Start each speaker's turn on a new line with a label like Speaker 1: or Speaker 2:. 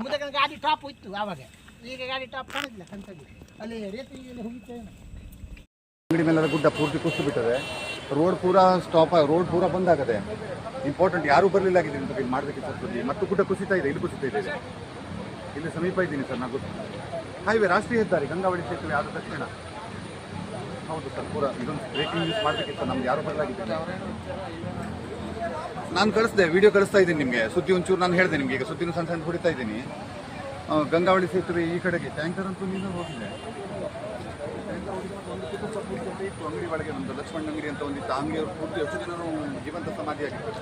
Speaker 1: ಮುದಕ ಗಾಡಿ ಟಾಪ್ ಇತ್ತು ಆವಾಗ, ಈಗ ಗಾಡಿ ಟಾಪ್ ಕಾಣಿಲ್ಲ ಕಂತದ್ದು ಅಲ್ಲಿ ರೇತಿಗೆಲ್ಲ ಹೋಗಿತ್ತೇನೆ.
Speaker 2: ಅಂಗಡಿ ಮೇಲೆಲ್ಲ ಗುಡ್ಡ ಪೂರ್ತಿ ಕುಸಿದು ಬಿಟ್ಟದೆ, ರೋಡ್ ಪೂರಾ ಸ್ಟಾಪ್, ರೋಡ್ ಪೂರಾ ಬಂದ್ ಆಗದೆ. ಇಂಪಾರ್ಟೆಂಟ್ ಯಾರೂ ಬರಲಿಲ್ಲ ಆಗಿದೆ ಅಂತ ಇಲ್ಲಿ ಮಾಡಬೇಕಿತ್ತು. ಮತ್ತು ಗುಡ್ಡ ಕುಸಿತಾ ಇದೆ, ಇಲ್ಲಿ ಕುಸಿತಾ ಇದೆ. ಇಲ್ಲಿ ಸಮೀಪ ಇದ್ದೀನಿ ಸರ್ ನಾನು. ಹೈವೇ ರಾಷ್ಟ್ರೀಯ ಹೆದ್ದಾರಿ ಗಂಗಾವಳಿ ಸೇತುವೆ ಆದ ತಕ್ಷಣ. ಹೌದು ಸರ್, ಪೂರಾ ಇದೊಂದು ಬ್ರೇಕಿಂಗ್ ನ್ಯೂಸ್ ಮಾಡಬೇಕಿತ್ತು. ನಮ್ಗೆ ಯಾರೂ ಬರಲಾಗಿದ್ದಿಲ್ಲ. ನಾನು ಕಳಿಸ್ದೆ, ವಿಡಿಯೋ ಕಳಿಸ್ತಾ ಇದ್ದೀನಿ ನಿಮಗೆ. ಸುದ್ದಿ ಒಂಚೂರು ನಾನು ಹೇಳಿದೆ ನಿಮಗೆ, ಈಗ ಸುದ್ದಿನೂ ಸಣ್ಣ ಸಣ್ಣ ಹೊಡಿತಾ ಇದ್ದೀನಿ. ಗಂಗಾವಳಿ ಸೇತುವೆ ಈ ಕಡೆಗೆ ಟ್ಯಾಂಕರ್ ಅಂತೂ ನೀನು ಹೋಗಿದೆ. ಅಂಗಡಿ ಒಳಗೆ ನಮ್ಮದು ಲಕ್ಷ್ಮಣ್ ಅಂಗಡಿ ಅಂತ ಒಂದಿತ್ತು, ಅಂಗಡಿಯವರು ಪೂರ್ತಿ ಎಷ್ಟು ಜನರು ಜೀವಂತ ಸಮಾಧಿಯಾಗಿತ್ತು.